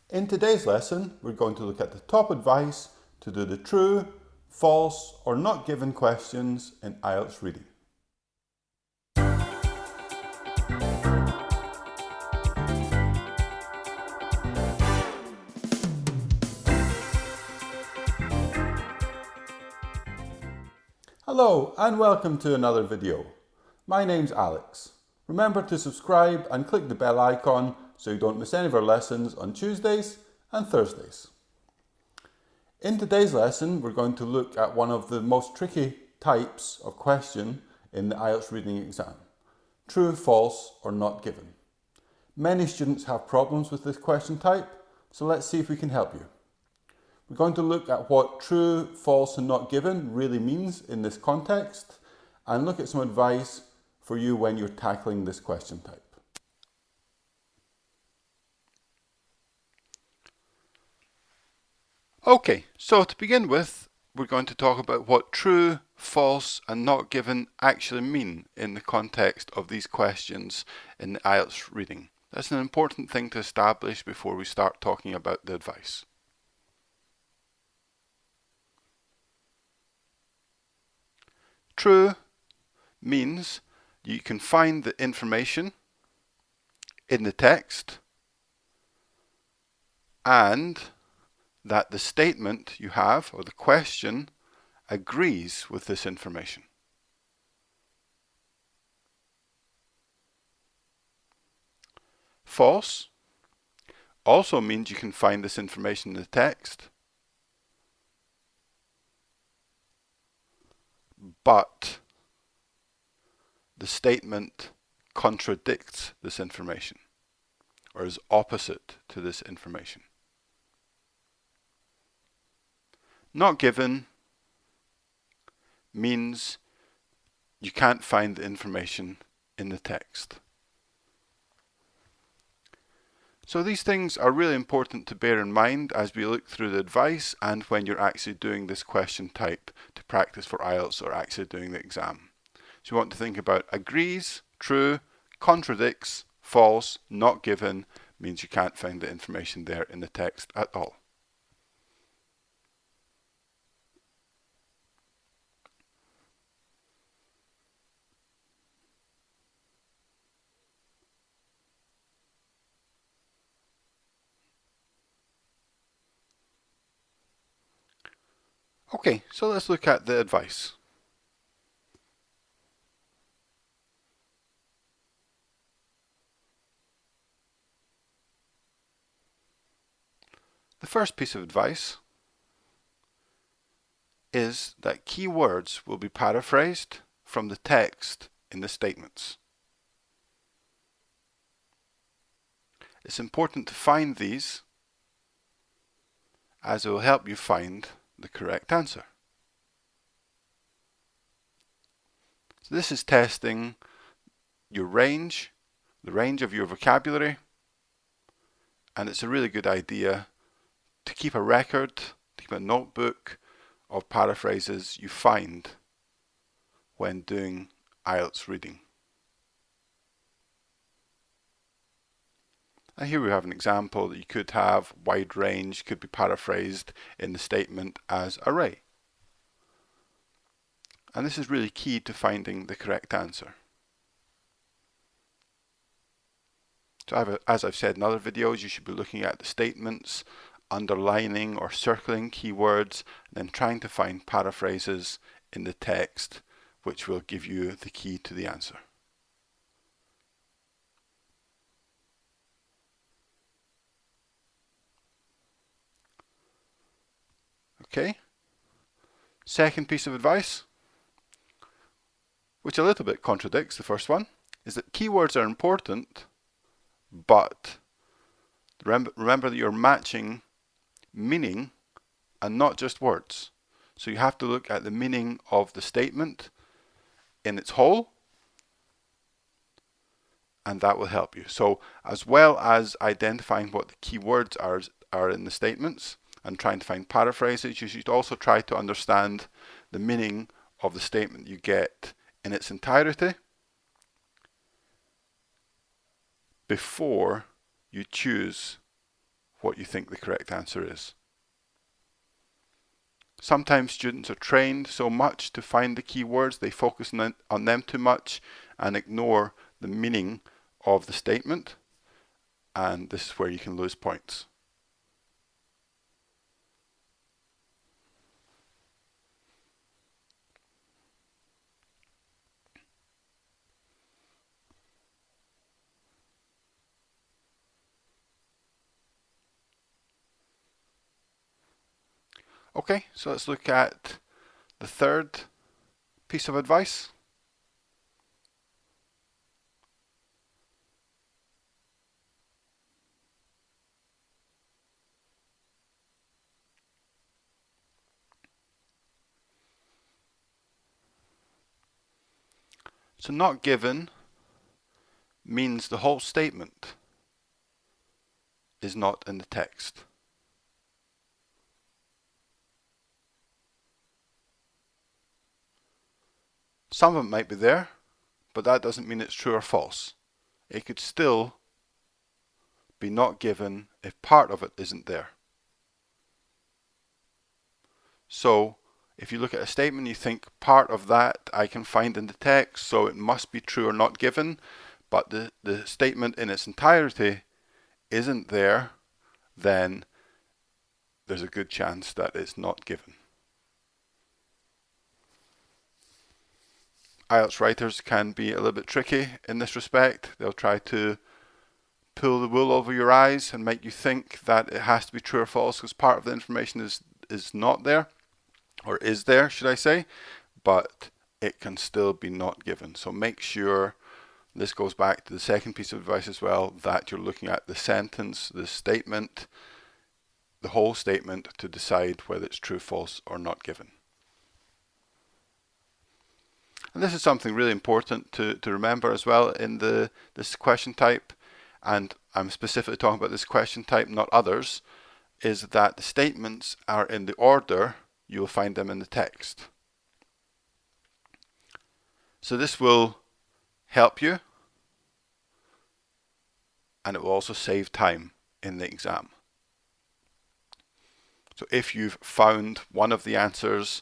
In today's lesson, we're going to look at the top advice to do the true, false, or not given questions in IELTS reading. Hello and welcome to another video. My name's Alex. Remember to subscribe and click the bell icon so you don't miss any of our lessons on Tuesdays and Thursdays. In today's lesson, we're going to look at one of the most tricky types of question in the IELTS reading exam. True, false, or not given. Many students have problems with this question type, so let's see if we can help you. We're going to look at what true, false, and not given really means in this context, and look at some advice for you when you're tackling this question type. Okay, so to begin with, we're going to talk about what true, false, and not given actually mean in the context of these questions in the IELTS reading. That's an important thing to establish before we start talking about the advice. True means you can find the information in the text and that the statement you have, or the question, agrees with this information. False also means you can find this information in the text, but the statement contradicts this information, or is opposite to this information. Not given means you can't find the information in the text. So these things are really important to bear in mind as we look through the advice and when you're actually doing this question type to practice for IELTS or actually doing the exam. So you want to think about agrees, true, contradicts, false, not given means you can't find the information there in the text at all. Okay, so let's look at the advice. The first piece of advice is that key words will be paraphrased from the text in the statements. It's important to find these as it will help you find the correct answer. So this is testing your range, the range of your vocabulary, and it's a really good idea to keep a record, to keep a notebook of paraphrases you find when doing IELTS reading. And here we have an example that you could have wide range, could be paraphrased in the statement as array. And this is really key to finding the correct answer. So as I've said in other videos, you should be looking at the statements, underlining or circling keywords, and then trying to find paraphrases in the text which will give you the key to the answer. Okay, second piece of advice, which a little bit contradicts the first one, is that keywords are important, but remember that you're matching meaning and not just words. So you have to look at the meaning of the statement in its whole, and that will help you. So as well as identifying what the key words are in the statements and trying to find paraphrases, you should also try to understand the meaning of the statement you get in its entirety before you choose what you think the correct answer is. Sometimes students are trained so much to find the key words, they focus on them too much and ignore the meaning of the statement, and this is where you can lose points. Okay, so let's look at the third piece of advice. So not given means the whole statement is not in the text. Some of it might be there, but that doesn't mean it's true or false. It could still be not given if part of it isn't there. So if you look at a statement, you think part of that I can find in the text, so it must be true or not given, but the statement in its entirety isn't there, then there's a good chance that it's not given. IELTS writers can be a little bit tricky in this respect. They'll try to pull the wool over your eyes and make you think that it has to be true or false because part of the information is not there, or is there, should I say, but it can still be not given. So make sure, this goes back to the second piece of advice as well, that you're looking at the sentence, the statement, the whole statement to decide whether it's true, false, or not given. And this is something really important to remember as well in this question type, and I'm specifically talking about this question type, not others, is that the statements are in the order you'll find them in the text. So this will help you, and it will also save time in the exam. So if you've found one of the answers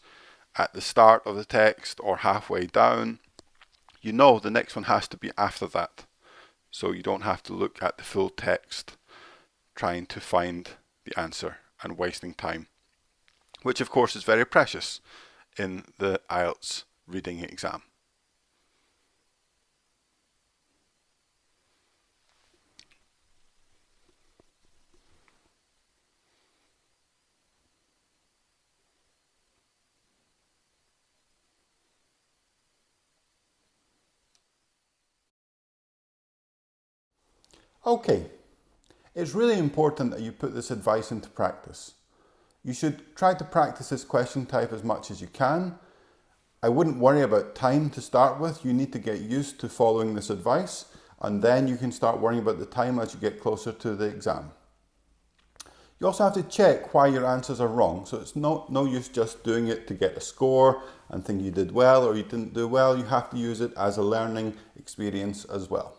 at the start of the text or halfway down, you know the next one has to be after that. So you don't have to look at the full text trying to find the answer and wasting time, which of course is very precious in the IELTS reading exam. Okay, it's really important that you put this advice into practice. You should try to practice this question type as much as you can. I wouldn't worry about time to start with. You need to get used to following this advice, and then you can start worrying about the time as you get closer to the exam. You also have to check why your answers are wrong. So it's no use just doing it to get a score and think you did well or you didn't do well. You have to use it as a learning experience as well.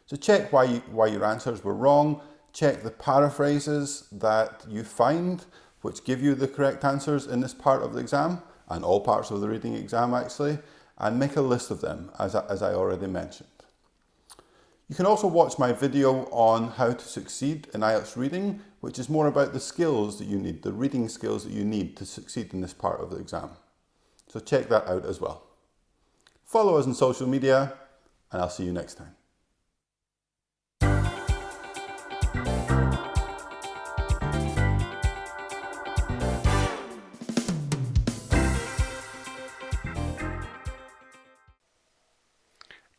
So check why your answers were wrong. Check the paraphrases that you find which give you the correct answers in this part of the exam, and all parts of the reading exam actually, and make a list of them as I already mentioned. You can also watch my video on how to succeed in IELTS reading, which is more about the skills that you need, the reading skills that you need to succeed in this part of the exam. So check that out as well. Follow us on social media, and I'll see you next time.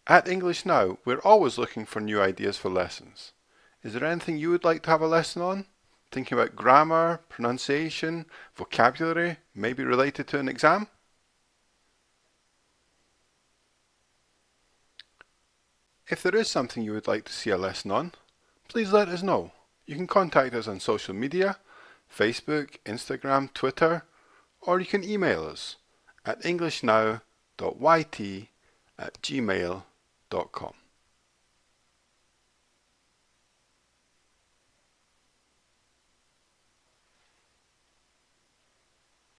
At English Now, we're always looking for new ideas for lessons. Is there anything you would like to have a lesson on? Thinking about grammar, pronunciation, vocabulary, maybe related to an exam? If there is something you would like to see a lesson on, please let us know. You can contact us on social media, Facebook, Instagram, Twitter, or you can email us at englishnow.yt@gmail.com.